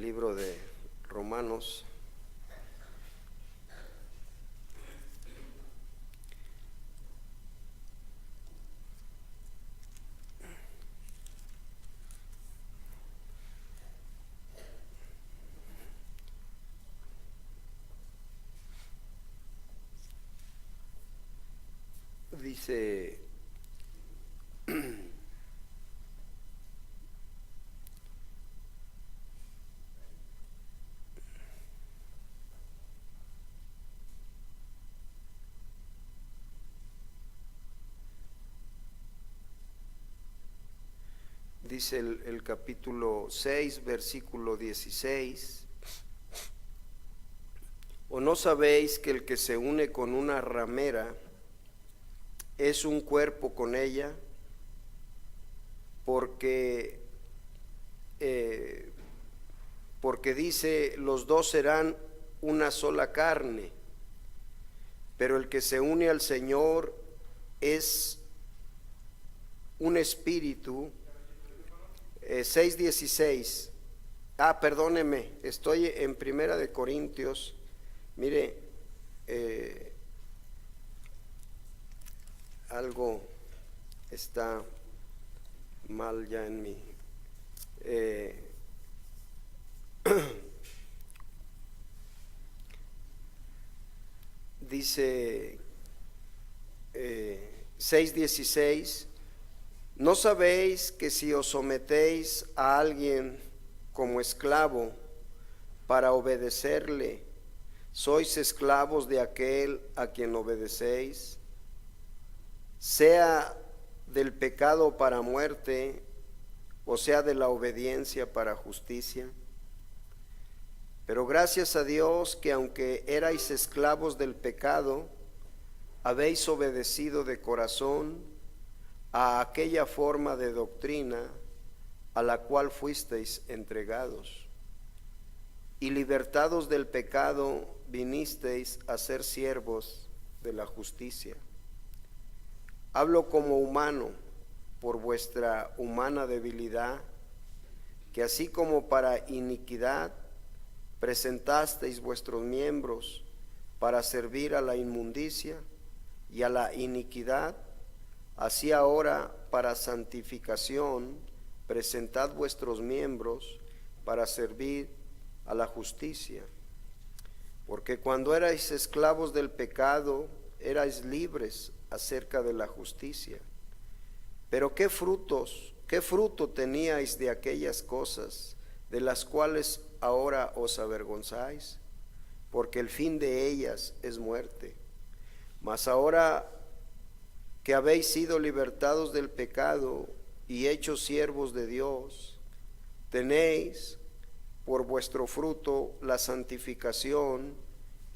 el libro de Romanos. Dice dice el capítulo 6, versículo 16: ¿O no sabéis que el que se une con una ramera es un cuerpo con ella? Porque dice, los dos serán una sola carne, pero el que se une al Señor es un espíritu. 6:16. Perdóneme, estoy en Primera de Corintios. Mire, algo está mal ya en mí. Dice 6:16: ¿No sabéis que si os sometéis a alguien como esclavo para obedecerle, sois esclavos de aquel a quien obedecéis, sea del pecado para muerte, o sea de la obediencia para justicia? Pero gracias a Dios que aunque erais esclavos del pecado, habéis obedecido de corazón a aquella forma de doctrina a la cual fuisteis entregados, y libertados del pecado vinisteis a ser siervos de la justicia. Hablo como humano por vuestra humana debilidad, que así como para iniquidad presentasteis vuestros miembros para servir a la inmundicia y a la iniquidad, así ahora para santificación presentad vuestros miembros para servir a la justicia. Porque cuando erais esclavos del pecado, erais libres acerca de la justicia. Pero qué fruto teníais de aquellas cosas de las cuales ahora os avergonzáis, porque el fin de ellas es muerte. Mas ahora que habéis sido libertados del pecado y hechos siervos de Dios, tenéis por vuestro fruto la santificación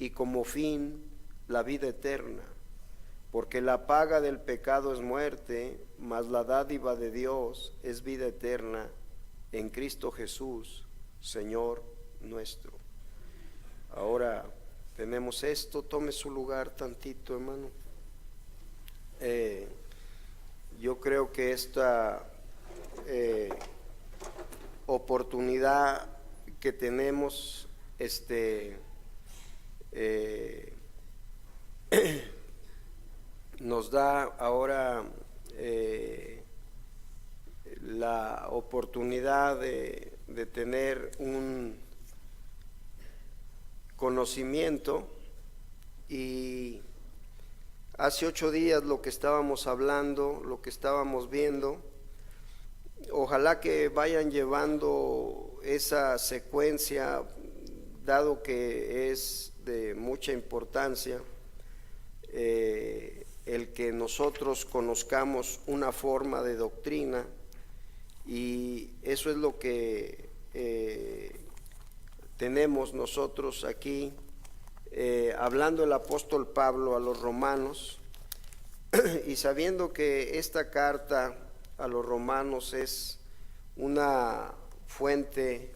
y como fin la vida eterna. Porque la paga del pecado es muerte, mas la dádiva de Dios es vida eterna en Cristo Jesús, Señor nuestro. Ahora tenemos esto. Tome su lugar tantito, hermano. Yo creo que esta oportunidad que tenemos nos da ahora la oportunidad de tener un conocimiento. Y hace 8 días lo que estábamos hablando, lo que estábamos viendo, ojalá que vayan llevando esa secuencia, dado que es de mucha importancia el que nosotros conozcamos una forma de doctrina, y eso es lo que tenemos nosotros aquí, hablando el apóstol Pablo a los romanos, y sabiendo que esta carta a los romanos es una fuente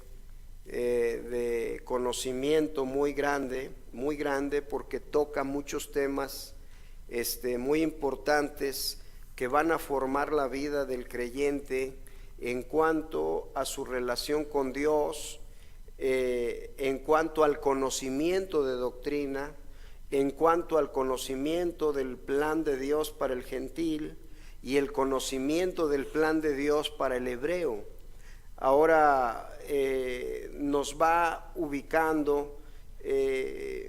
de conocimiento muy grande, porque toca muchos temas muy importantes que van a formar la vida del creyente en cuanto a su relación con Dios, en cuanto al conocimiento de doctrina, en cuanto al conocimiento del plan de Dios para el gentil y el conocimiento del plan de Dios para el hebreo. Ahora nos va ubicando.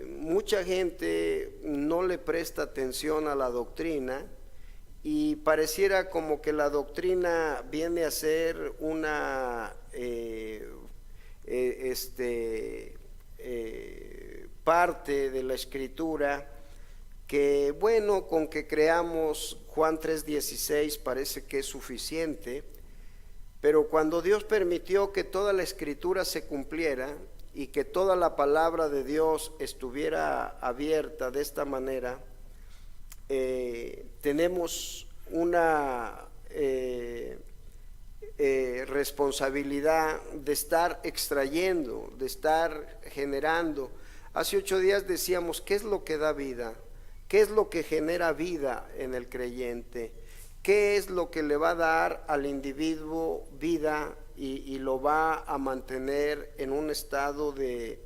Mucha gente no le presta atención a la doctrina y pareciera como que la doctrina viene a ser una parte de la escritura que, bueno, con que creamos Juan 3:16 parece que es suficiente, pero cuando Dios permitió que toda la escritura se cumpliera y que toda la palabra de Dios estuviera abierta de esta manera, tenemos una responsabilidad de estar extrayendo, de estar generando. Hace 8 días decíamos, ¿qué es lo que da vida? ¿Qué es lo que genera vida en el creyente? ¿Qué es lo que le va a dar al individuo vida y lo va a mantener en un estado de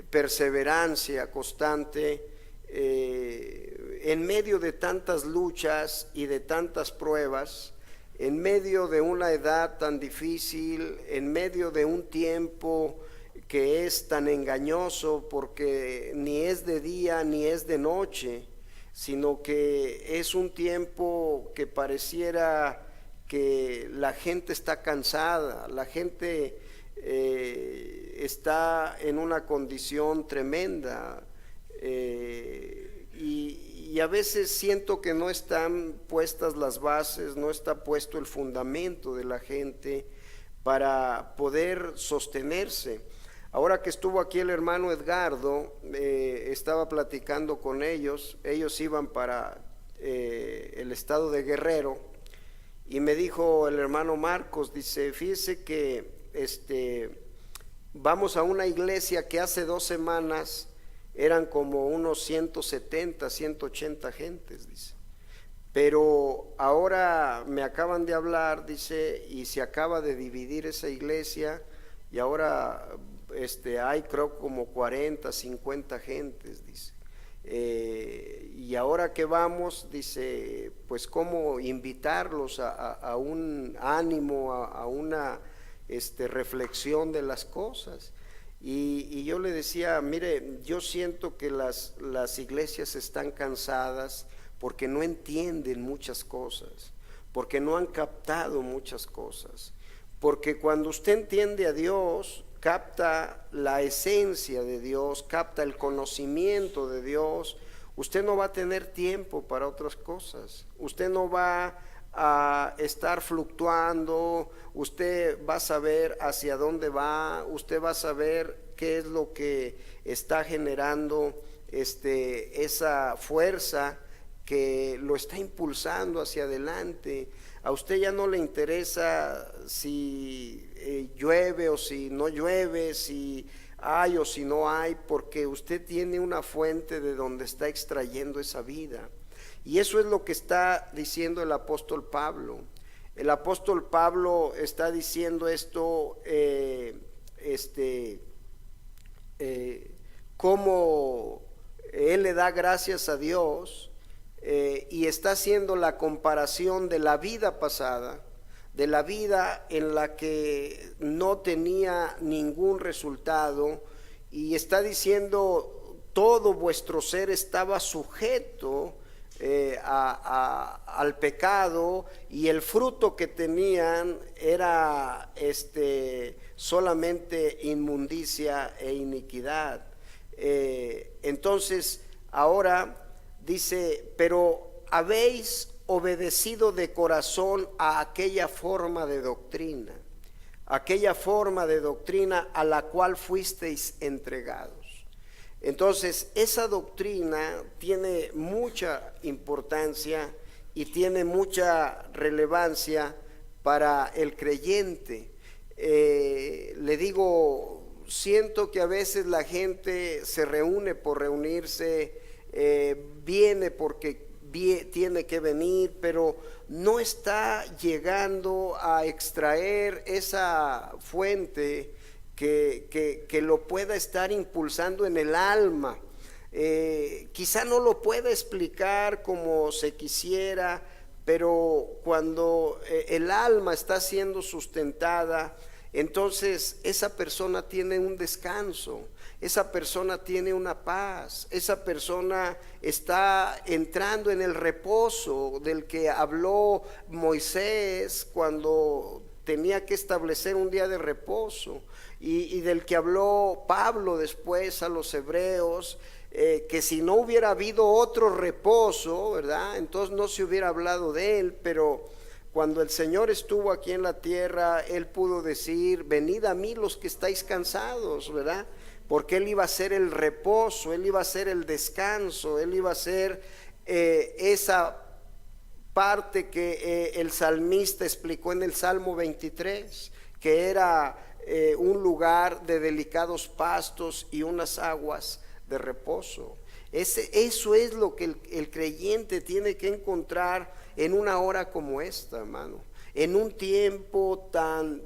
perseverancia constante en medio de tantas luchas y de tantas pruebas, en medio de una edad tan difícil, en medio de un tiempo que es tan engañoso porque ni es de día ni es de noche, sino que es un tiempo que pareciera que la gente está cansada, la gente está en una condición tremenda, y a veces siento que no están puestas las bases, no está puesto el fundamento de la gente para poder sostenerse. Ahora que estuvo aquí el hermano Edgardo, estaba platicando con ellos iban para el estado de Guerrero, y me dijo el hermano Marcos, dice, fíjese que vamos a una iglesia que hace 2 semanas eran como unos 170, 180 gentes, dice, pero ahora me acaban de hablar, dice, y se acaba de dividir esa iglesia y ahora hay creo como 40, 50 gentes, dice. Y ahora que vamos, dice, pues cómo invitarlos a un ánimo, a una reflexión de las cosas. Y yo le decía, mire, yo siento que las iglesias están cansadas porque no entienden muchas cosas, porque no han captado muchas cosas, porque cuando usted entiende a Dios, capta la esencia de Dios, capta el conocimiento de Dios, usted no va a tener tiempo para otras cosas, usted no va a estar fluctuando, usted va a saber hacia dónde va, usted va a saber qué es lo que está generando esa fuerza que lo está impulsando hacia adelante. A usted ya no le interesa si llueve o si no llueve, si hay o si no hay, porque usted tiene una fuente de donde está extrayendo esa vida. Y eso es lo que está diciendo el apóstol Pablo. El apóstol Pablo está diciendo esto, cómo él le da gracias a Dios, y está haciendo la comparación de la vida pasada, de la vida en la que no tenía ningún resultado, y está diciendo todo vuestro ser estaba sujeto al pecado, y el fruto que tenían era solamente inmundicia e iniquidad. Entonces ahora dice, pero habéis obedecido de corazón a aquella forma de doctrina a la cual fuisteis entregados. Entonces, esa doctrina tiene mucha importancia y tiene mucha relevancia para el creyente. Le digo, siento que a veces la gente se reúne por reunirse, viene porque tiene que venir, pero no está llegando a extraer esa fuente que lo pueda estar impulsando en el alma. Quizá no lo pueda explicar como se quisiera, pero cuando el alma está siendo sustentada, entonces esa persona tiene un descanso, esa persona tiene una paz, esa persona está entrando en el reposo del que habló Moisés cuando tenía que establecer un día de reposo, y del que habló Pablo después a los hebreos, que si no hubiera habido otro reposo, ¿verdad?, entonces no se hubiera hablado de él. Pero cuando el Señor estuvo aquí en la tierra, Él pudo decir: venid a mí los que estáis cansados, ¿verdad? Porque Él iba a ser el reposo, Él iba a ser el descanso, Él iba a ser esa parte que el salmista explicó en el Salmo 23, que era un lugar de delicados pastos y unas aguas de reposo. Eso es lo que el creyente tiene que encontrar en una hora como esta, hermano, en un tiempo tan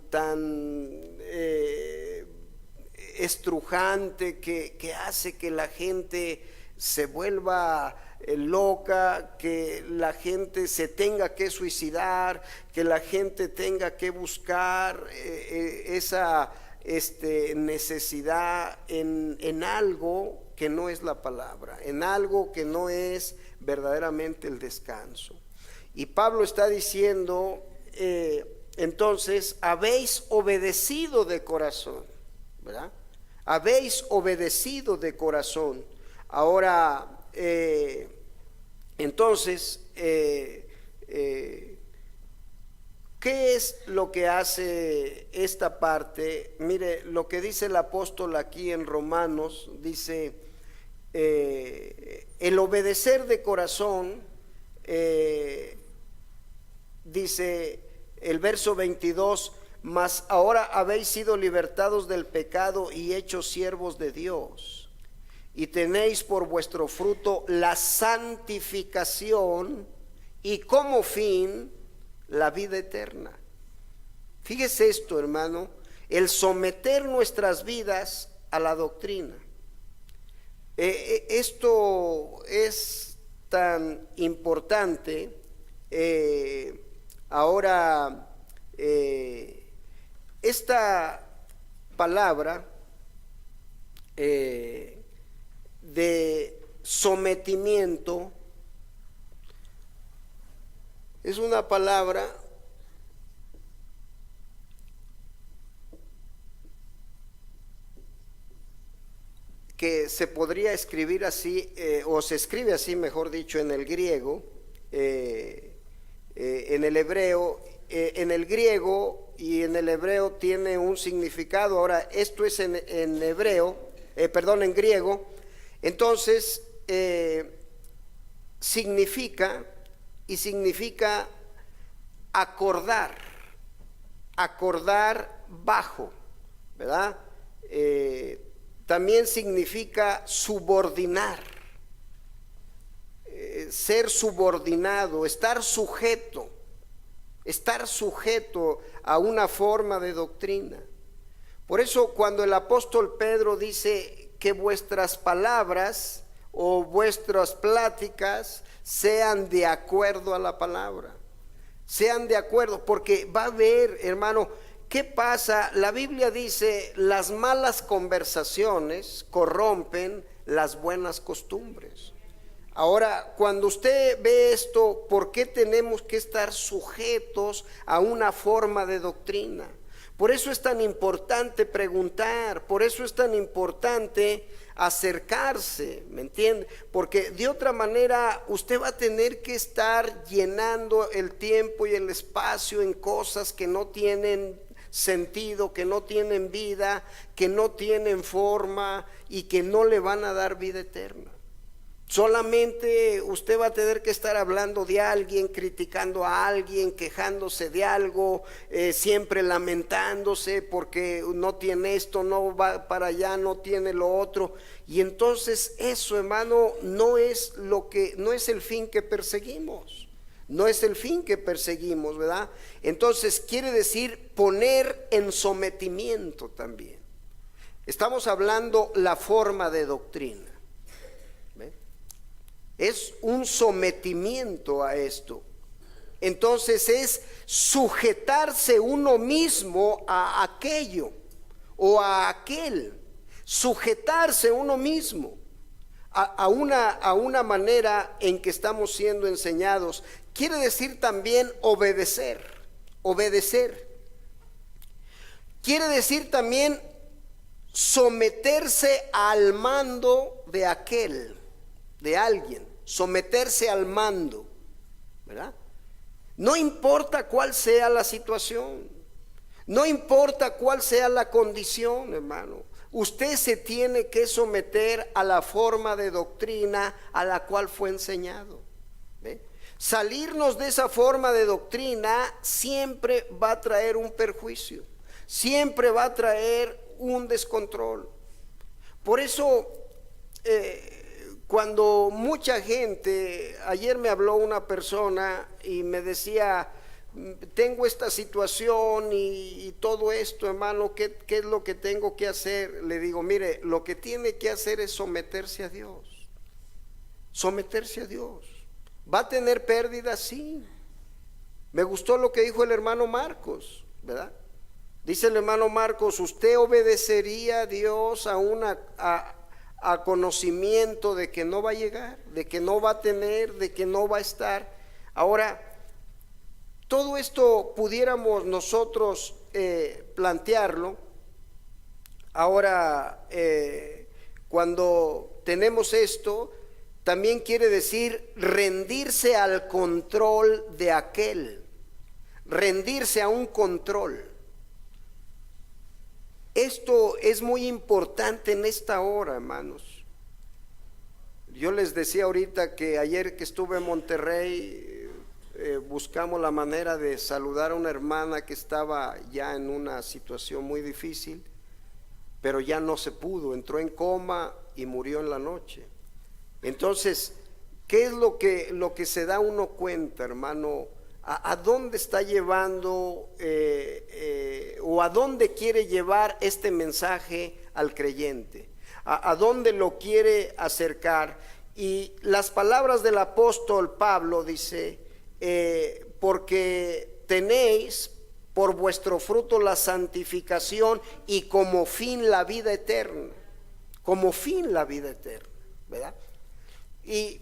estrujante que hace que la gente se vuelva loca, que la gente se tenga que suicidar, que la gente tenga que buscar esa necesidad en algo que no es la palabra, en algo que no es verdaderamente el descanso. Y Pablo está diciendo, entonces, habéis obedecido de corazón, ¿verdad? Habéis obedecido de corazón. Ahora, entonces, ¿qué es lo que hace esta parte? Mire lo que dice el apóstol aquí en Romanos. Dice, el obedecer de corazón, dice el verso 22, mas ahora habéis sido libertados del pecado y hechos siervos de Dios, y tenéis por vuestro fruto la santificación y como fin la vida eterna. Fíjese esto, hermano, el someter nuestras vidas a la doctrina. Esto es tan importante. Ahora, esta palabra de sometimiento es una palabra que se podría escribir así, o se escribe así, mejor dicho, en el griego, en el hebreo, en el griego y en el hebreo tiene un significado. Ahora, esto es en hebreo, en griego. Entonces, significa acordar bajo, ¿verdad? También significa subordinar, ser subordinado, estar sujeto a una forma de doctrina. Por eso cuando el apóstol Pedro dice que vuestras palabras o vuestras pláticas sean de acuerdo a la palabra, sean de acuerdo, porque va a haber, hermano, ¿qué pasa? La Biblia dice: las malas conversaciones corrompen las buenas costumbres. Ahora, cuando usted ve esto, ¿por qué tenemos que estar sujetos a una forma de doctrina? Por eso es tan importante preguntar, por eso es tan importante acercarse, ¿me entiende? Porque de otra manera usted va a tener que estar llenando el tiempo y el espacio en cosas que no tienen sentido, que no tienen vida, que no tienen forma y que no le van a dar vida eterna. Solamente usted va a tener que estar hablando de alguien, criticando a alguien, quejándose de algo, siempre lamentándose porque no tiene esto, no va para allá, no tiene lo otro. Y entonces eso, hermano, no es el fin que perseguimos. No es el fin que perseguimos, ¿verdad? Entonces quiere decir poner en sometimiento también. Estamos hablando la forma de doctrina. Es un sometimiento a esto. Entonces es sujetarse uno mismo a aquello o a aquel. Sujetarse uno mismo a una manera en que estamos siendo enseñados. Quiere decir también obedecer. Obedecer. Quiere decir también someterse al mando de aquel, de alguien. Someterse al mando, ¿verdad? No importa cuál sea la situación, no importa cuál sea la condición, hermano, usted se tiene que someter a la forma de doctrina a la cual fue enseñado. ¿Ve? Salirnos de esa forma de doctrina siempre va a traer un perjuicio, siempre va a traer un descontrol. Por eso cuando mucha gente, ayer me habló una persona y me decía, tengo esta situación y todo esto, hermano, ¿qué es lo que tengo que hacer? Le digo, mire, lo que tiene que hacer es someterse a Dios. Someterse a Dios. ¿Va a tener pérdidas? Sí. Me gustó lo que dijo el hermano Marcos, ¿verdad? Dice el hermano Marcos, ¿usted obedecería a Dios a conocimiento de que no va a llegar, de que no va a tener, de que no va a estar? Ahora, todo esto pudiéramos nosotros plantearlo. Ahora, cuando tenemos esto, también quiere decir rendirse al control de aquel, rendirse a un control. Esto es muy importante en esta hora, hermanos. Yo les decía ahorita que ayer que estuve en Monterrey, buscamos la manera de saludar a una hermana que estaba ya en una situación muy difícil, pero ya no se pudo, entró en coma y murió en la noche. Entonces, ¿qué es lo que se da uno cuenta, hermano? ¿A dónde está llevando o a dónde quiere llevar este mensaje al creyente? ¿A dónde lo quiere acercar? Y las palabras del apóstol Pablo dice, porque tenéis por vuestro fruto la santificación y como fin la vida eterna. Como fin la vida eterna, ¿verdad? Y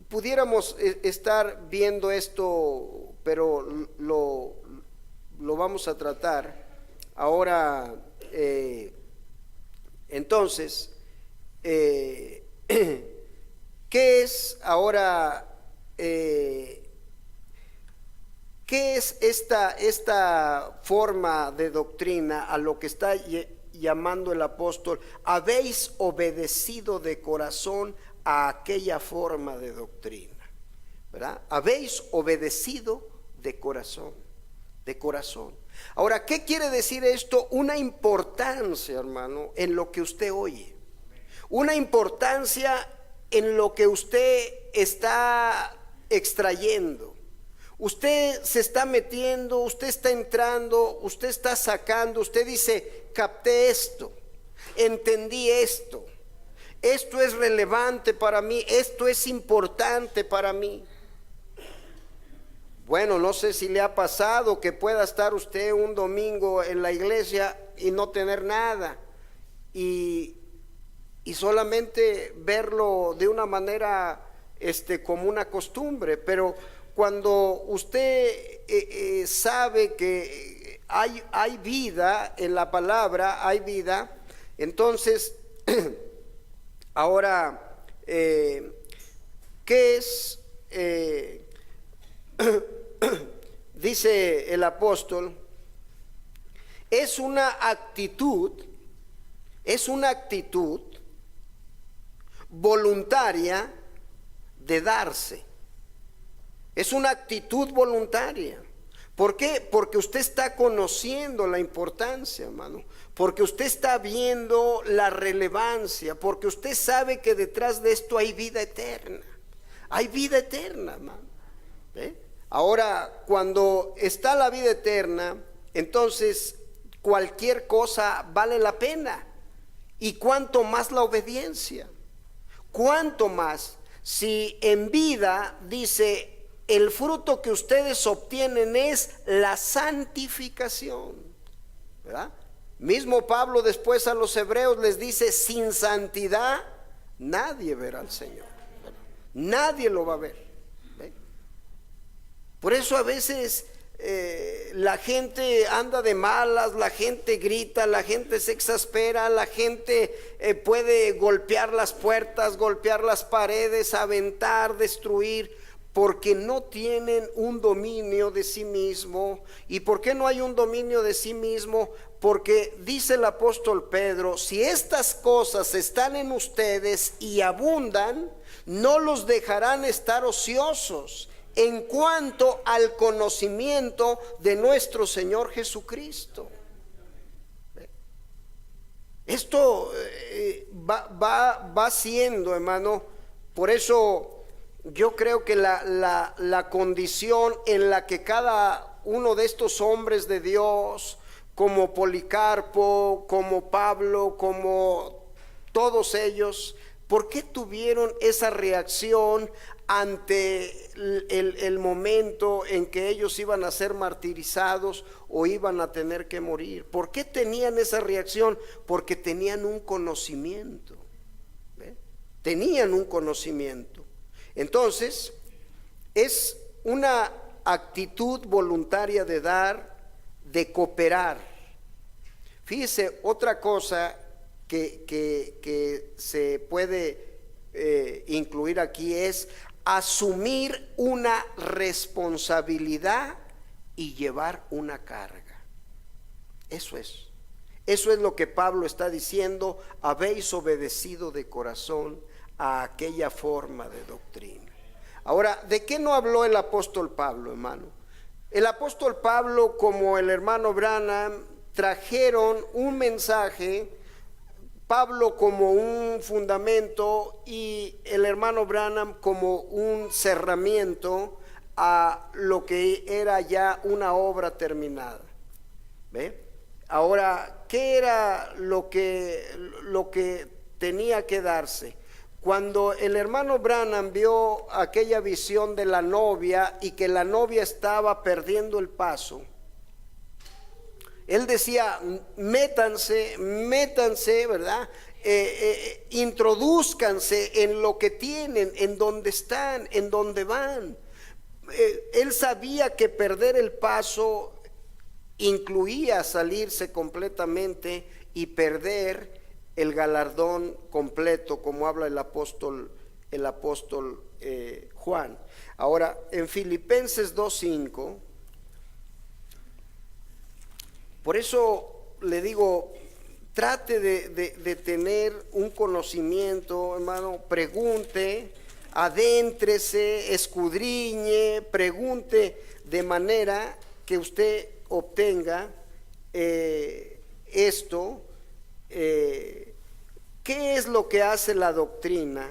pudiéramos estar viendo esto, pero lo vamos a tratar ahora. Entonces, ¿qué es ahora? ¿Qué es esta forma de doctrina a lo que está llamando el apóstol? Habéis obedecido de corazón a aquella forma de doctrina, ¿verdad? Habéis obedecido de corazón, de corazón. Ahora, ¿qué quiere decir esto? Una importancia, hermano, en lo que usted oye, una importancia en lo que usted está extrayendo. Usted se está metiendo, usted está entrando, usted está sacando, usted dice, capté esto, entendí esto. Esto es relevante para mí, esto es importante para mí. Bueno, no sé si le ha pasado que pueda estar usted un domingo en la iglesia y no tener nada y solamente verlo de una manera como una costumbre, pero cuando usted sabe que hay vida en la palabra, hay vida, entonces ahora, ¿qué es? Dice el apóstol, es una actitud voluntaria de darse. Es una actitud voluntaria. ¿Por qué? Porque usted está conociendo la importancia, hermano. Porque usted está viendo la relevancia. Porque usted sabe que detrás de esto hay vida eterna. Hay vida eterna, hermano. Ahora, cuando está la vida eterna, entonces cualquier cosa vale la pena. Y cuánto más la obediencia. Cuánto más. Si en vida dice, el fruto que ustedes obtienen es la santificación, ¿verdad? Mismo Pablo después a los hebreos les dice, sin santidad nadie verá al Señor, ¿verdad? Nadie lo va a ver, ¿ve? Por eso a veces la gente anda de malas, la gente grita, la gente se exaspera, la gente puede golpear las puertas, golpear las paredes, aventar, destruir, porque no tienen un dominio de sí mismo. ¿Y por qué no hay un dominio de sí mismo? Porque dice el apóstol Pedro, si estas cosas están en ustedes y abundan, no los dejarán estar ociosos en cuanto al conocimiento de nuestro Señor Jesucristo. Esto va siendo, hermano, por eso yo creo que la condición en la que cada uno de estos hombres de Dios, como Policarpo, como Pablo, como todos ellos, ¿por qué tuvieron esa reacción ante el momento en que ellos iban a ser martirizados o iban a tener que morir? ¿Por qué tenían esa reacción? Porque tenían un conocimiento, ¿ve? Tenían un conocimiento. Entonces, es una actitud voluntaria de dar, de cooperar. Fíjese, otra cosa que se puede incluir aquí es asumir una responsabilidad y llevar una carga. Eso es lo que Pablo está diciendo: habéis obedecido de corazón a aquella forma de doctrina. Ahora, ¿de qué no habló el apóstol Pablo, hermano? El apóstol Pablo, como el hermano Branham, trajeron un mensaje, Pablo como un fundamento y el hermano Branham como un cerramiento a lo que era ya una obra terminada. ¿Ve? Ahora, ¿qué era lo que tenía que darse? Cuando el hermano Branham vio aquella visión de la novia y que la novia estaba perdiendo el paso, él decía: métanse, ¿verdad? Introdúzcanse en lo que tienen, en donde están, en donde van. Él sabía que perder el paso incluía salirse completamente y perder el galardón completo, como habla el apóstol Juan. Ahora, en Filipenses 2:5, por eso le digo, trate de tener un conocimiento, hermano, pregunte, adéntrese, escudriñe, pregunte, de manera que usted obtenga esto. ¿Qué es lo que hace la doctrina?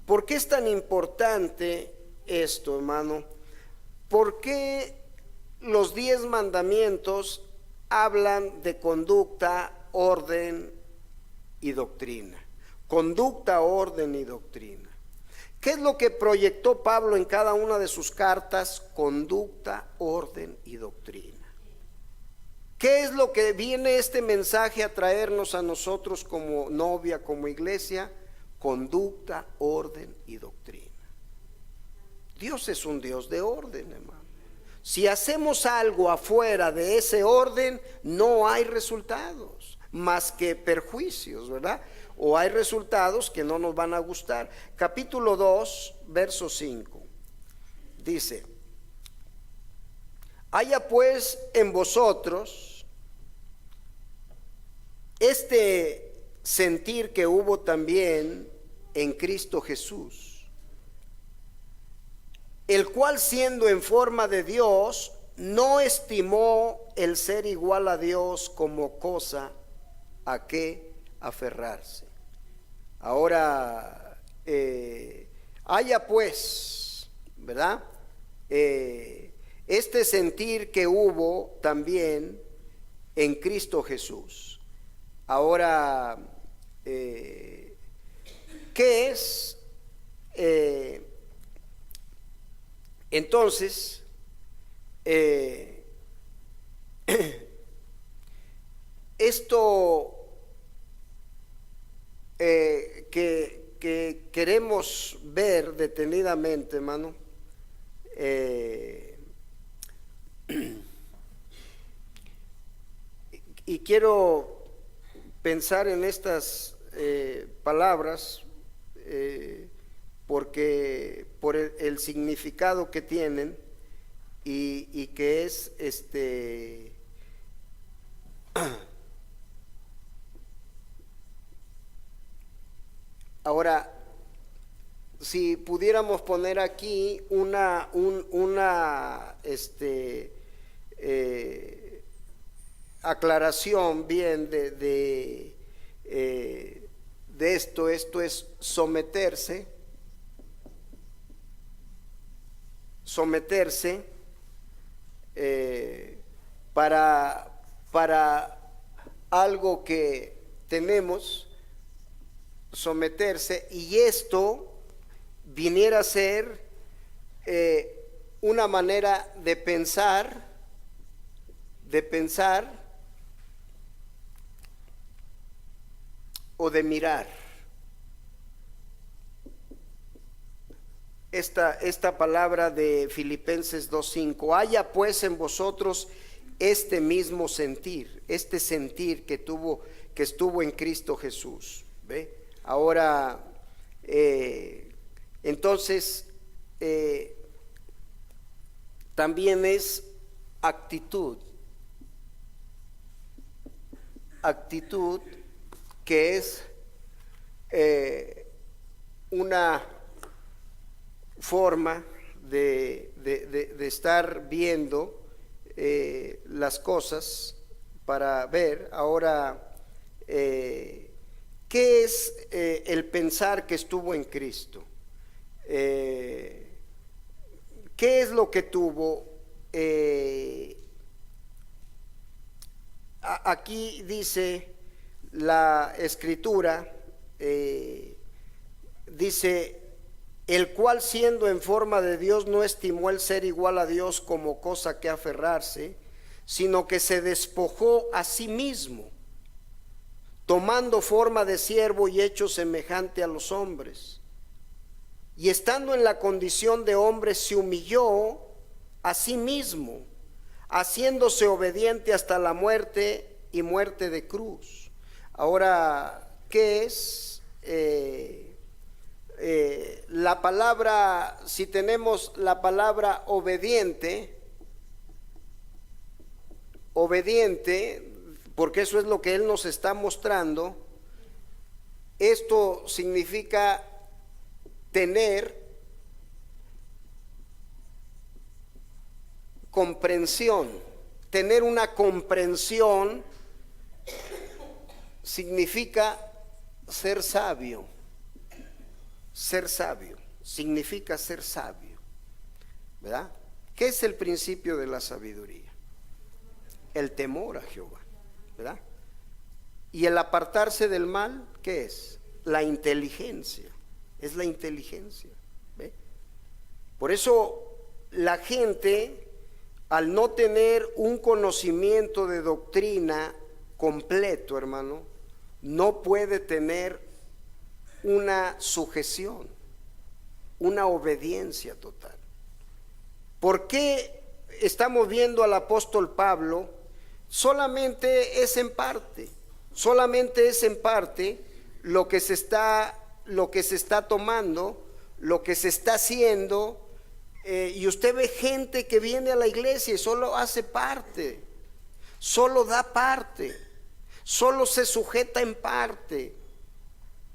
¿Por qué es tan importante esto, hermano? ¿Por qué los 10 mandamientos hablan de conducta, orden y doctrina? Conducta, orden y doctrina. ¿Qué es lo que proyectó Pablo en cada una de sus cartas? Conducta, orden y doctrina. ¿Qué es lo que viene este mensaje a traernos a nosotros como novia, como iglesia? Conducta, orden y doctrina. Dios es un Dios de orden, hermano. Si hacemos algo afuera de ese orden, no hay resultados más que perjuicios, ¿verdad? O hay resultados que no nos van a gustar. Capítulo 2, verso 5, dice: haya pues en vosotros este sentir que hubo también en Cristo Jesús, el cual siendo en forma de Dios, no estimó el ser igual a Dios como cosa a que aferrarse. Ahora, haya pues, ¿verdad? Este sentir que hubo también en Cristo Jesús. Ahora, ¿qué es? Entonces, esto que queremos ver detenidamente, hermano, y quiero pensar en estas palabras porque por el significado que tienen y que es ahora, si pudiéramos poner aquí una aclaración bien de esto es someterse para algo que tenemos, someterse, y esto viniera a ser una manera de pensar o de mirar. Esta palabra de Filipenses 2:5, haya pues en vosotros este mismo sentir, este sentir que estuvo en Cristo Jesús. ¿Ve? Ahora, entonces, también es actitud que es una forma de estar viendo las cosas para ver. Ahora, ¿qué es el pensar que estuvo en Cristo? ¿Qué es lo que tuvo? Aquí dice la Escritura, dice, el cual siendo en forma de Dios no estimó el ser igual a Dios como cosa que aferrarse, sino que se despojó a sí mismo, tomando forma de siervo y hecho semejante a los hombres. Y estando en la condición de hombre, se humilló a sí mismo, haciéndose obediente hasta la muerte y muerte de cruz. Ahora, ¿qué es la palabra? Si tenemos la palabra obediente, porque eso es lo que Él nos está mostrando, esto significa tener comprensión. Tener una comprensión significa ser sabio. Ser sabio significa ser sabio, ¿verdad? ¿Qué es el principio de la sabiduría? El temor a Jehová, ¿verdad? Y el apartarse del mal, ¿qué es? La inteligencia. Es la inteligencia, ¿ve? Por eso la gente, al no tener un conocimiento de doctrina completo, hermano, no puede tener una sujeción, una obediencia total. ¿Por qué estamos viendo al apóstol Pablo? Solamente es en parte lo que se está tomando, lo que se está haciendo, y usted ve gente que viene a la iglesia y solo hace parte, solo da parte, solo se sujeta en parte,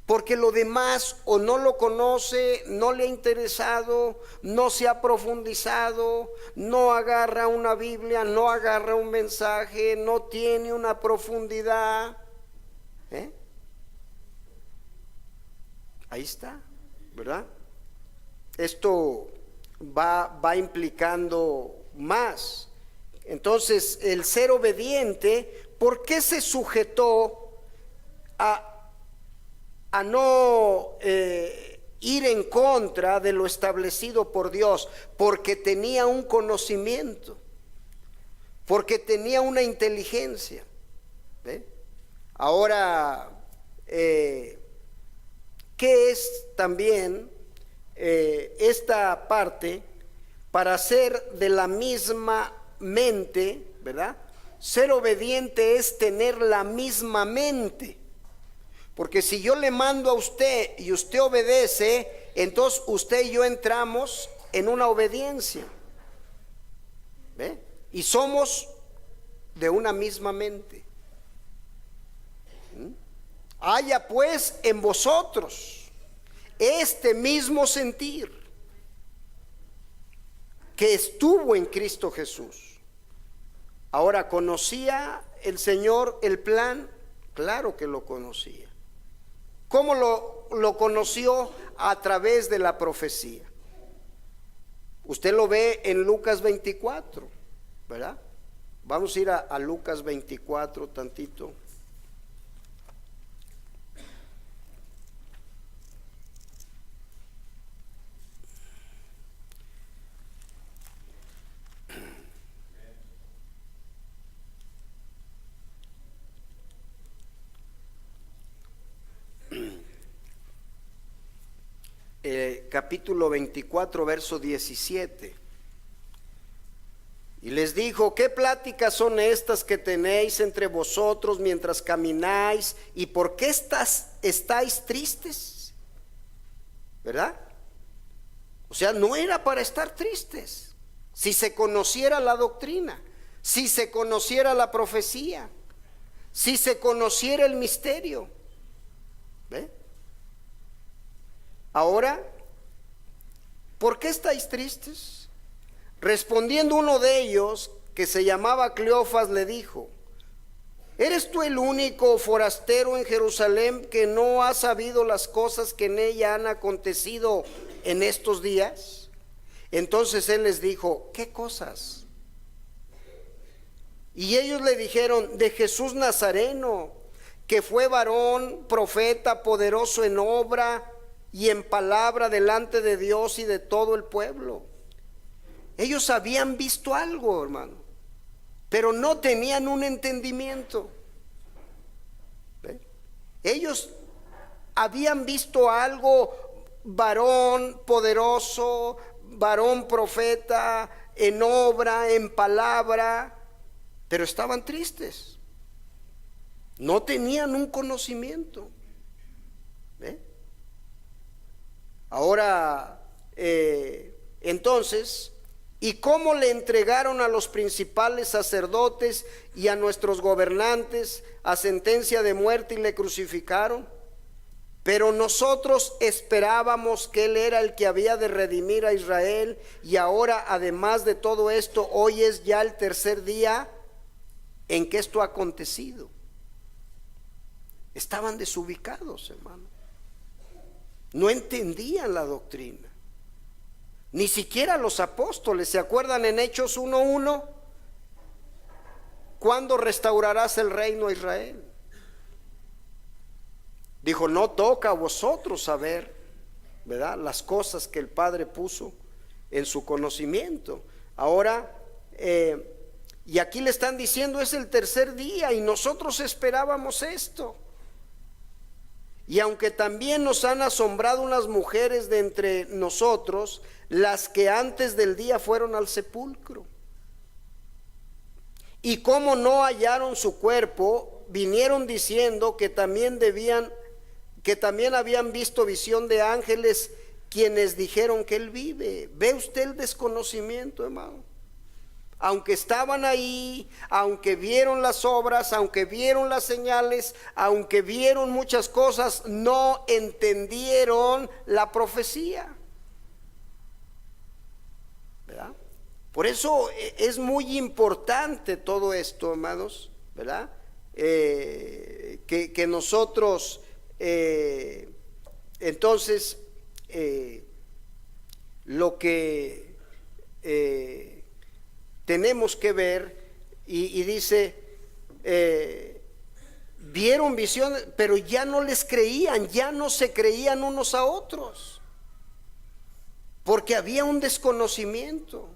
porque lo demás o no lo conoce, no le ha interesado, no se ha profundizado, no agarra una Biblia, no agarra un mensaje, no tiene una profundidad. Ahí está, ¿verdad? Esto va implicando más. Entonces, el ser obediente, ¿por qué se sujetó a no ir en contra de lo establecido por Dios? Porque tenía un conocimiento, porque tenía una inteligencia. ¿Ve? Ahora, ¿qué es también esta parte? Para ser de la misma mente, ¿verdad? Ser obediente es tener la misma mente. Porque si yo le mando a usted y usted obedece, entonces usted y yo entramos en una obediencia. ¿Ve? Y somos de una misma mente. Haya pues en vosotros este mismo sentir que estuvo en Cristo Jesús. Ahora, ¿conocía el Señor el plan? Claro que lo conocía. ¿Cómo lo conoció? A través de la profecía. Usted lo ve en Lucas 24, ¿verdad? Vamos a ir a Lucas 24 tantito. Capítulo 24, verso 17. Y les dijo: ¿qué pláticas son estas que tenéis entre vosotros mientras camináis? ¿Y por qué estáis tristes? ¿Verdad? O sea, no era para estar tristes. Si se conociera la doctrina, si se conociera la profecía, si se conociera el misterio. ¿Ve? Ahora, ¿por qué estáis tristes? Respondiendo uno de ellos, que se llamaba Cleofas, le dijo: ¿eres tú el único forastero en Jerusalén que no ha sabido las cosas que en ella han acontecido en estos días? Entonces él les dijo: ¿qué cosas? Y ellos le dijeron: de Jesús Nazareno, que fue varón, profeta, poderoso en obra y en palabra delante de Dios y de todo el pueblo. Ellos habían visto algo, hermano, pero no tenían un entendimiento. ¿Ve? Ellos habían visto algo: varón poderoso, varón profeta, en obra, en palabra, pero estaban tristes. No tenían un conocimiento. ¿Ve? Ahora, entonces, ¿y cómo le entregaron a los principales sacerdotes y a nuestros gobernantes a sentencia de muerte y le crucificaron? Pero nosotros esperábamos que Él era el que había de redimir a Israel, y ahora, además de todo esto, hoy es ya el tercer día en que esto ha acontecido. Estaban desubicados, hermano. No entendían la doctrina. Ni siquiera los apóstoles. ¿Se acuerdan en Hechos 1:1? ¿Cuándo restaurarás el reino a Israel? Dijo: no toca a vosotros saber, ¿verdad?, las cosas que el Padre puso en su conocimiento. Ahora, y aquí le están diciendo: es el tercer día y nosotros esperábamos esto. Y aunque también nos han asombrado unas mujeres de entre nosotros, las que antes del día fueron al sepulcro, y como no hallaron su cuerpo, vinieron diciendo que también habían visto visión de ángeles, quienes dijeron que él vive. ¿Ve usted el desconocimiento, hermano? Aunque estaban ahí, aunque vieron las obras, aunque vieron las señales, aunque vieron muchas cosas, no entendieron la profecía. ¿Verdad? Por eso es muy importante todo esto, hermanos, ¿verdad? Que nosotros entonces lo que tenemos que ver, y dice, vieron visiones, pero ya no les creían, ya no se creían unos a otros, porque había un desconocimiento.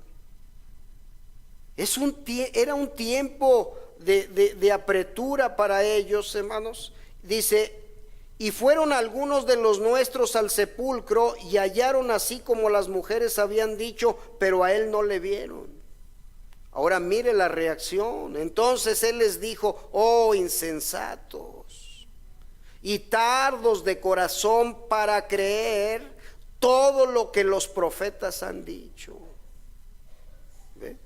Era un tiempo de apretura para ellos, hermanos. Dice, y fueron algunos de los nuestros al sepulcro y hallaron así como las mujeres habían dicho, pero a él no le vieron. Ahora mire la reacción. Entonces él les dijo, oh insensatos y tardos de corazón para creer todo lo que los profetas han dicho. ¿Ve?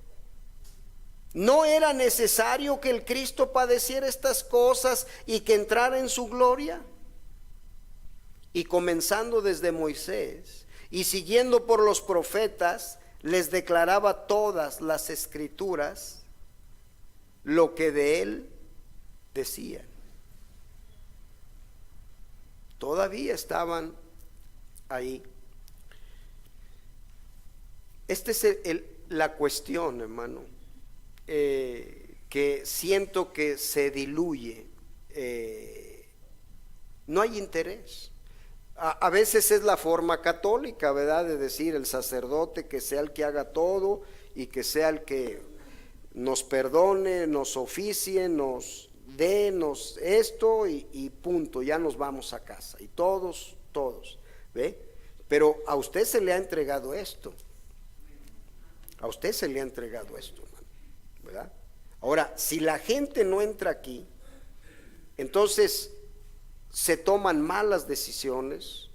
¿No era necesario que el Cristo padeciera estas cosas y que entrara en su gloria? Y comenzando desde Moisés y siguiendo por los profetas, les declaraba todas las escrituras lo que de él decían. Todavía estaban ahí. Esta es la cuestión, hermano, que siento que se diluye. No hay interés. A veces es la forma católica, ¿verdad?, de decir el sacerdote que sea el que haga todo y que sea el que nos perdone, nos oficie, nos dé, nos esto y punto, ya nos vamos a casa. Y todos, ¿ve? Pero a usted se le ha entregado esto. A usted se le ha entregado esto, hermano, ¿verdad? Ahora, si la gente no entra aquí, entonces se toman malas decisiones,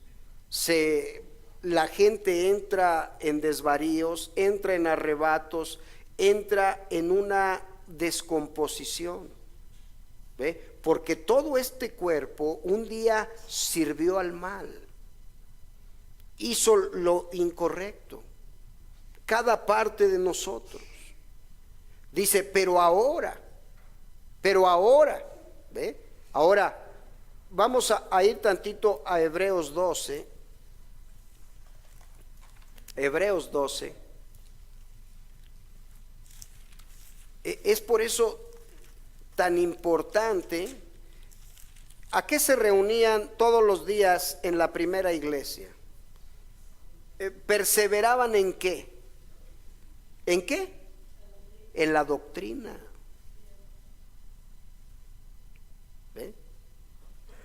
la gente entra en desvaríos, entra en arrebatos, entra en una descomposición, ¿ve? Porque todo este cuerpo un día sirvió al mal, hizo lo incorrecto, cada parte de nosotros. Dice, pero ahora, ¿ve? Ahora, vamos a ir tantito a Hebreos 12. Hebreos 12. Es por eso tan importante. ¿A qué se reunían todos los días en la primera iglesia? ¿Perseveraban en qué? ¿En qué? En la doctrina. ¿Ve?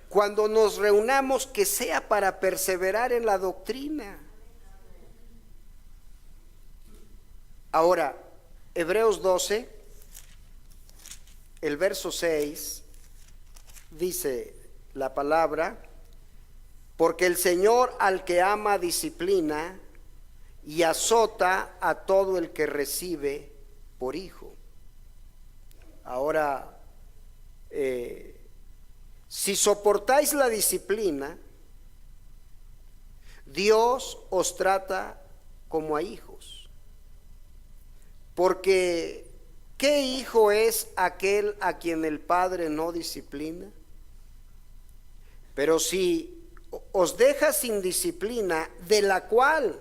Cuando nos reunamos, que sea para perseverar en la doctrina. Ahora, Hebreos 12, el verso 6, dice la palabra, porque el Señor al que ama disciplina y azota a todo el que recibe por hijo. Ahora, si soportáis la disciplina, Dios os trata como a hijos. Porque ¿qué hijo es aquel a quien el padre no disciplina? Pero si os deja sin disciplina, de la cual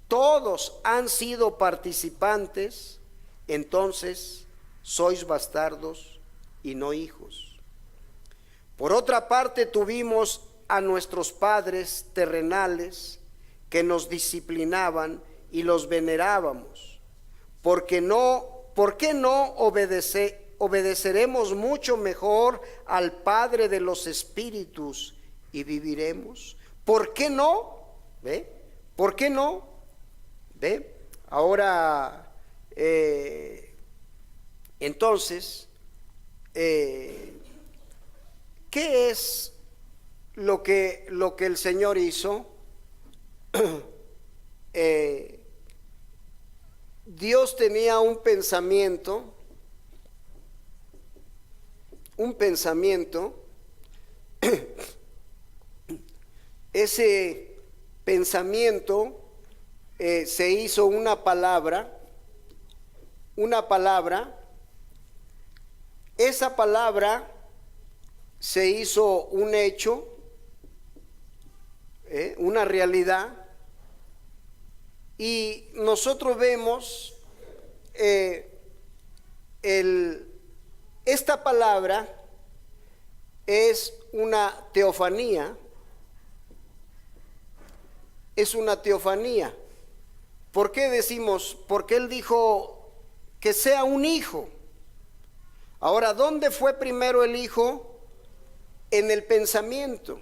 todos han sido participantes, entonces sois bastardos y no hijos. Por otra parte, tuvimos a nuestros padres terrenales que nos disciplinaban y los venerábamos. ¿Por qué no obedeceremos mucho mejor al Padre de los Espíritus y viviremos? ¿Por qué no? ¿Ve? ¿Por qué no? ¿Ve? Ahora, entonces, ¿qué es lo que el Señor hizo? Dios tenía un pensamiento, ese pensamiento se hizo una palabra, esa palabra se hizo un hecho, una realidad, y nosotros vemos esta palabra es una teofanía, ¿Por qué decimos? Porque Él dijo que sea un hijo. Ahora, ¿dónde fue primero el hijo? En el pensamiento.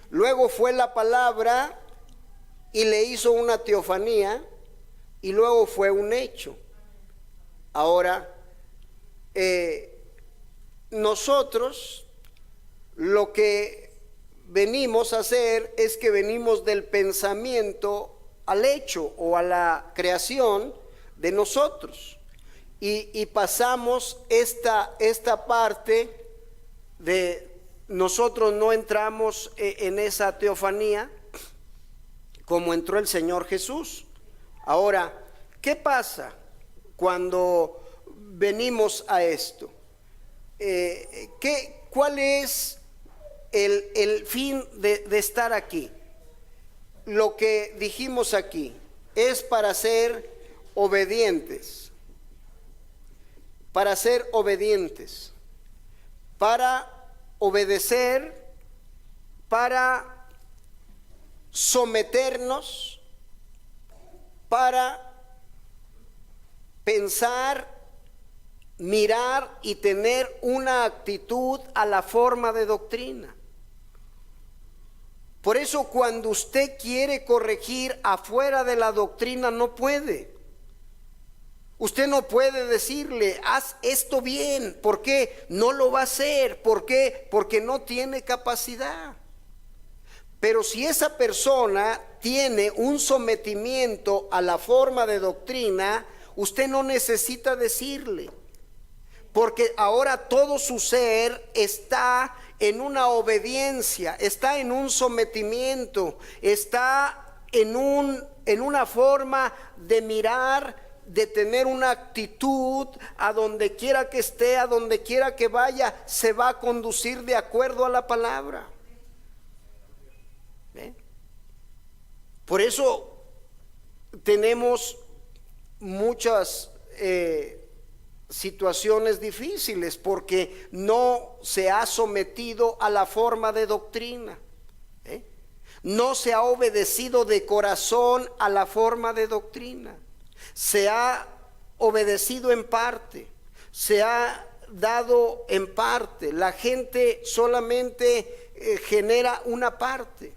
Luego fue la palabra y le hizo una teofanía, y luego fue un hecho. Ahora, nosotros lo que venimos a hacer es que venimos del pensamiento al hecho o a la creación de nosotros, y pasamos esta parte de nosotros, no entramos en esa teofanía como entró el Señor Jesús. Ahora, ¿qué pasa cuando venimos a esto? ¿Cuál es el fin de estar aquí? Lo que dijimos aquí es para ser obedientes, para obedecer, para someternos, para pensar, mirar y tener una actitud a la forma de doctrina. Por eso cuando usted quiere corregir afuera de la doctrina, no puede. Usted no puede decirle, haz esto bien. ¿Por qué? No lo va a hacer. ¿Por qué? Porque no tiene capacidad. Pero si esa persona tiene un sometimiento a la forma de doctrina, usted no necesita decirle, porque ahora todo su ser está en una obediencia, está en un sometimiento, está en una forma de mirar, de tener una actitud. A donde quiera que esté, a donde quiera que vaya, se va a conducir de acuerdo a la palabra. Por eso tenemos muchas situaciones difíciles, porque no se ha sometido a la forma de doctrina, no se ha obedecido de corazón a la forma de doctrina, se ha obedecido en parte, se ha dado en parte. La gente solamente genera una parte.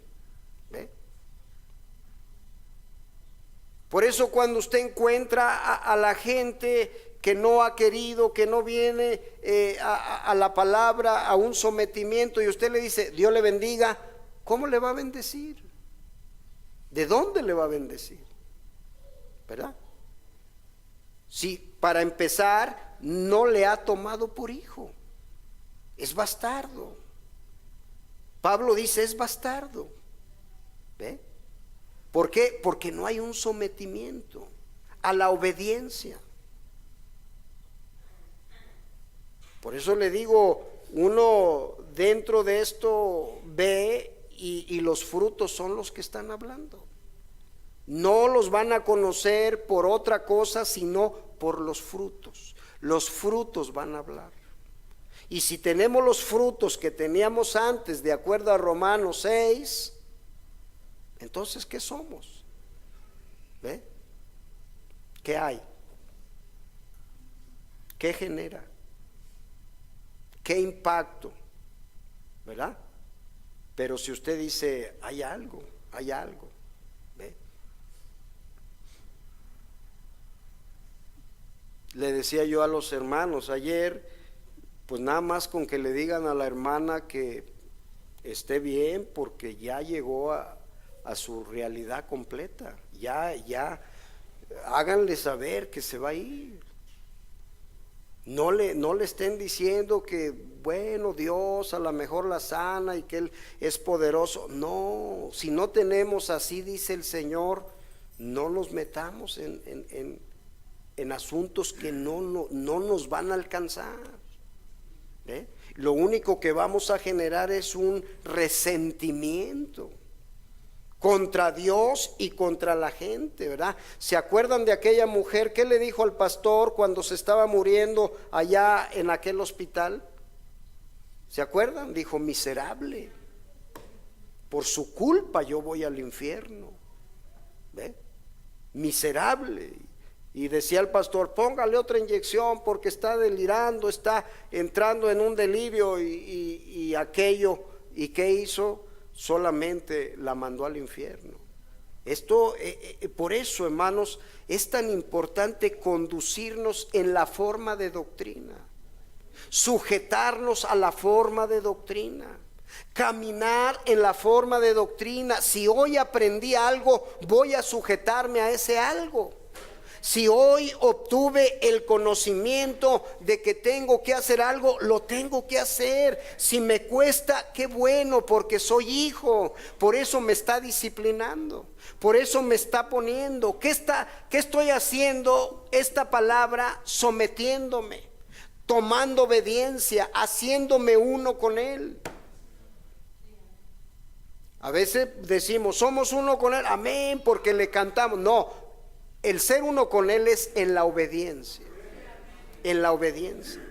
Por eso cuando usted encuentra a la gente que no ha querido, que no viene a la palabra, a un sometimiento, y usted le dice, Dios le bendiga, ¿cómo le va a bendecir? ¿De dónde le va a bendecir? ¿Verdad? Si para empezar no le ha tomado por hijo, es bastardo. Pablo dice, es bastardo. ¿Ve? ¿Por qué? Porque no hay un sometimiento a la obediencia. Por eso le digo, uno dentro de esto ve y los frutos son los que están hablando. No los van a conocer por otra cosa, sino por los frutos. Los frutos van a hablar. Y si tenemos los frutos que teníamos antes, de acuerdo a Romanos 6, entonces, ¿qué somos? ¿Ve? ¿Qué hay? ¿Qué genera? ¿Qué impacto? ¿Verdad? Pero si usted dice, hay algo, ¿ve? Le decía yo a los hermanos ayer, pues nada más con que le digan a la hermana que esté bien, porque ya llegó a su realidad completa, ya háganle saber que se va a ir. No le estén diciendo que, bueno, Dios a lo mejor la sana y que Él es poderoso. No, si no tenemos, así dice el Señor, no nos metamos en asuntos que no nos van a alcanzar. Lo único que vamos a generar es un resentimiento contra Dios y contra la gente, ¿verdad? ¿Se acuerdan de aquella mujer? ¿Qué le dijo al pastor cuando se estaba muriendo allá en aquel hospital? ¿Se acuerdan? Dijo: miserable, por su culpa yo voy al infierno. ¿Ve? Miserable. Y decía el pastor: póngale otra inyección porque está delirando, está entrando en un delirio y aquello. ¿Y qué hizo? Solamente la mandó al infierno. Esto, por eso, hermanos, es tan importante conducirnos en la forma de doctrina, sujetarnos a la forma de doctrina, caminar en la forma de doctrina. Si hoy aprendí algo, voy a sujetarme a ese algo. Si hoy obtuve el conocimiento de que tengo que hacer algo, lo tengo que hacer. Si me cuesta, qué bueno, porque soy hijo. Por eso me está disciplinando, por eso me está poniendo. ¿Qué estoy haciendo? Esta palabra: sometiéndome, tomando obediencia, haciéndome uno con Él. A veces decimos: somos uno con Él, amén, porque le cantamos. No. El ser uno con Él es en la obediencia. En la obediencia.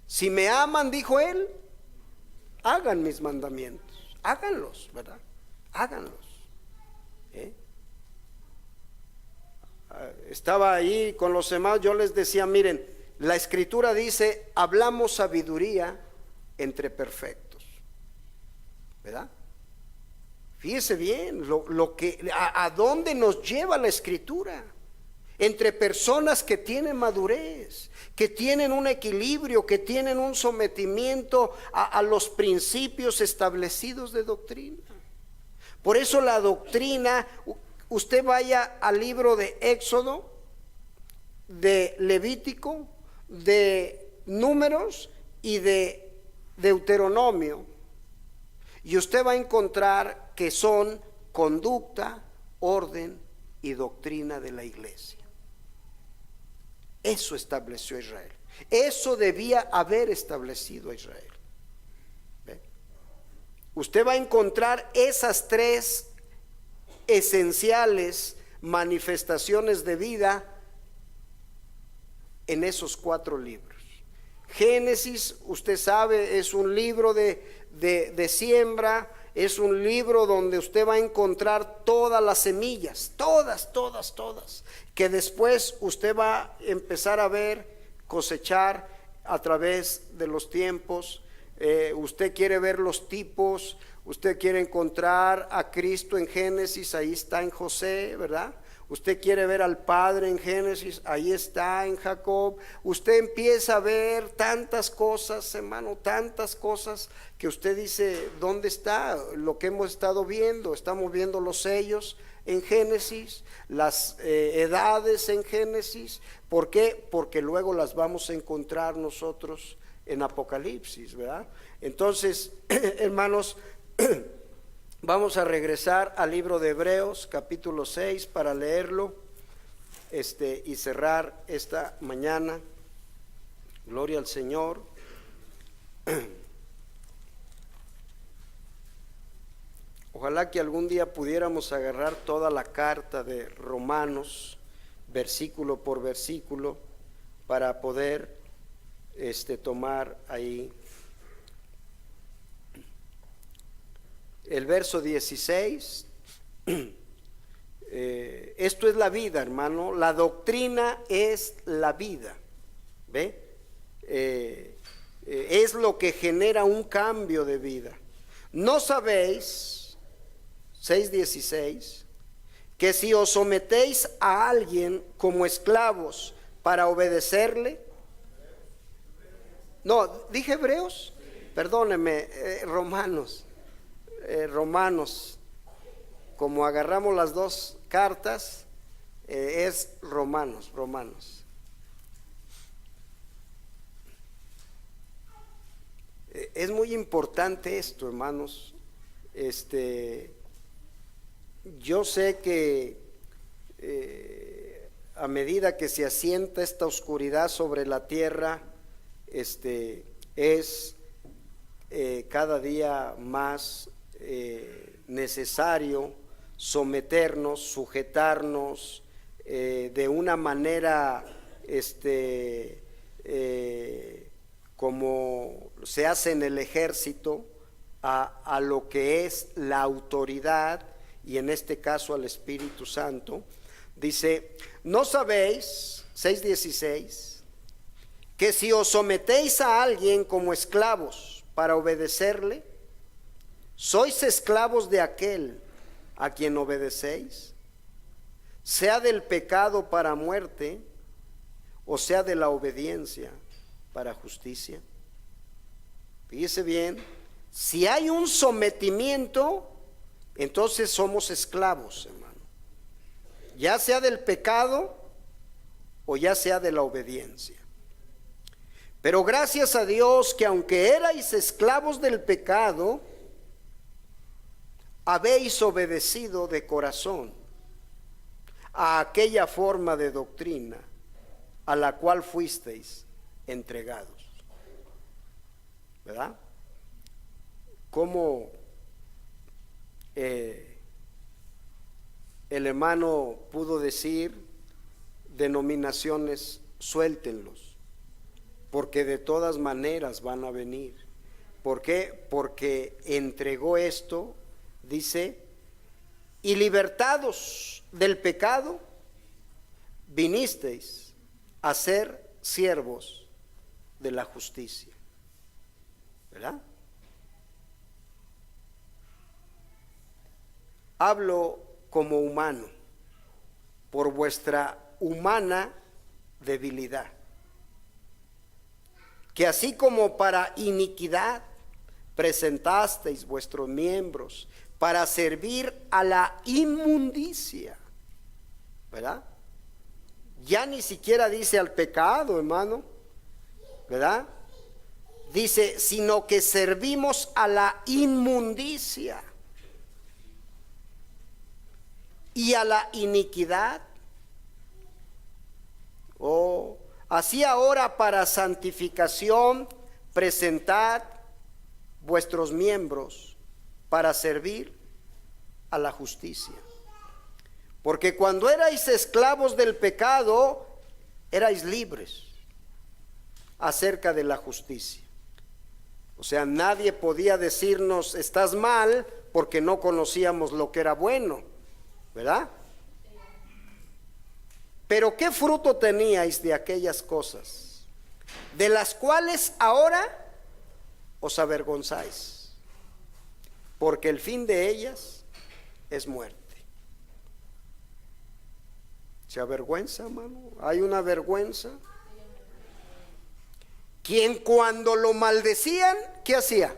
Si me aman, dijo Él, hagan mis mandamientos. Háganlos, ¿verdad? Háganlos. Estaba ahí con los demás, yo les decía: miren, la Escritura dice: hablamos sabiduría entre perfectos, ¿verdad? Fíjese bien a dónde nos lleva la Escritura. Entre personas que tienen madurez, que tienen un equilibrio, que tienen un sometimiento a los principios establecidos de doctrina. Por eso la doctrina, usted vaya al libro de Éxodo, de Levítico, de Números y de Deuteronomio, y usted va a encontrar que son conducta, orden y doctrina de la iglesia. Eso estableció Israel. Eso debía haber establecido Israel. ¿Ve? Usted va a encontrar esas tres esenciales manifestaciones de vida en esos 4 libros. Génesis, usted sabe, es un libro de siembra. Es un libro donde usted va a encontrar todas las semillas, todas, que después usted va a empezar a ver cosechar a través de los tiempos. Usted quiere ver los tipos, usted quiere encontrar a Cristo en Génesis, ahí está en José, ¿verdad? Usted quiere ver al Padre en Génesis, ahí está en Jacob. Usted empieza a ver tantas cosas, hermano, tantas cosas que usted dice: ¿dónde está lo que hemos estado viendo? Estamos viendo los sellos en Génesis, las edades en Génesis. ¿Por qué? Porque luego las vamos a encontrar nosotros en Apocalipsis, ¿verdad? Entonces, hermanos, vamos a regresar al libro de Hebreos, capítulo 6, para leerlo y cerrar esta mañana. Gloria al Señor. Ojalá que algún día pudiéramos agarrar toda la carta de Romanos, versículo por versículo, para poder tomar ahí el verso 16. Esto es la vida, hermano. La doctrina es la vida. ¿Ve? Es lo que genera un cambio de vida. ¿No sabéis, 6:16, que si os sometéis a alguien como esclavos para obedecerle? No, dije Hebreos, perdóneme, Romanos, como agarramos las dos cartas, Es Romanos. Es muy importante esto, hermanos. Yo sé que a medida que se asienta esta oscuridad sobre la tierra, es cada día más necesario someternos, sujetarnos de una manera como se hace en el ejército, a lo que es la autoridad, y en este caso al Espíritu Santo. Dice, ¿no sabéis, 6:16, que si os sometéis a alguien como esclavos para obedecerle, sois esclavos de aquel a quien obedecéis, sea del pecado para muerte, o sea de la obediencia para justicia? Fíjese bien, si hay un sometimiento, entonces somos esclavos, hermano, ya sea del pecado o ya sea de la obediencia. Pero gracias a Dios que aunque erais esclavos del pecado, habéis obedecido de corazón a aquella forma de doctrina a la cual fuisteis entregados. ¿Verdad? Como el hermano pudo decir, denominaciones, suéltenlos, porque de todas maneras van a venir. ¿Por qué? Porque entregó esto, dice, y libertados del pecado, vinisteis a ser siervos de la justicia. ¿Verdad? Hablo como humano, por vuestra humana debilidad, que así como para iniquidad presentasteis vuestros miembros para servir a la inmundicia, ¿verdad? Ya ni siquiera dice al pecado, hermano, ¿verdad? Dice, sino que servimos a la inmundicia y a la iniquidad. Así ahora para santificación presentad vuestros miembros para servir a la justicia. Porque cuando erais esclavos del pecado, erais libres acerca de la justicia. O sea, nadie podía decirnos estás mal, porque no conocíamos lo que era bueno, ¿verdad? Pero ¿qué fruto teníais de aquellas cosas, de las cuales ahora os avergonzáis? Porque el fin de ellas es muerte. ¿Se avergüenza, hermano? ¿Hay una vergüenza? Quien cuando lo maldecían, ¿qué hacía?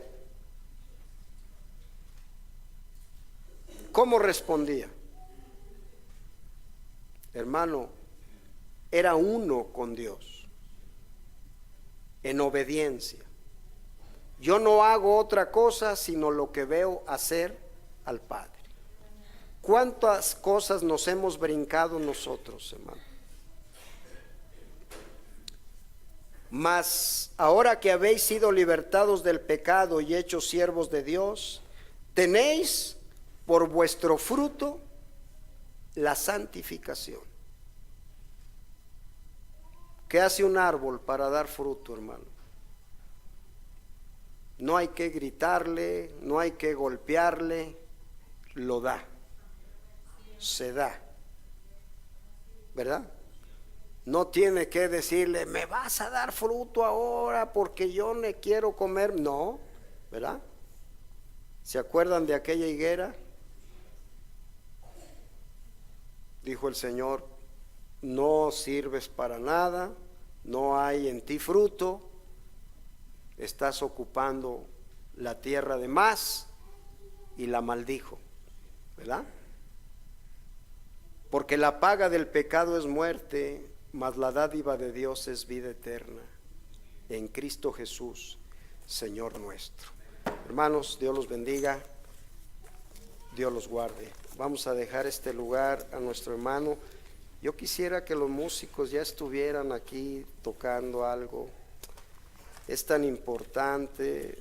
¿Cómo respondía? Hermano, era uno con Dios, en obediencia. Yo no hago otra cosa sino lo que veo hacer al Padre. ¿Cuántas cosas nos hemos brincado nosotros, hermano? Mas ahora que habéis sido libertados del pecado y hechos siervos de Dios, tenéis por vuestro fruto la santificación. ¿Qué hace un árbol para dar fruto, hermano? No hay que gritarle, no hay que golpearle, lo da, se da, ¿verdad? No tiene que decirle, me vas a dar fruto ahora porque yo me quiero comer, no, ¿verdad? ¿Se acuerdan de aquella higuera? Dijo el Señor, no sirves para nada, no hay en ti fruto, estás ocupando la tierra de más, y la maldijo, ¿verdad? Porque la paga del pecado es muerte, mas la dádiva de Dios es vida eterna en Cristo Jesús, Señor nuestro. Hermanos, Dios los bendiga, Dios los guarde. Vamos a dejar este lugar a nuestro hermano. Yo quisiera que los músicos ya estuvieran aquí tocando algo. Es tan importante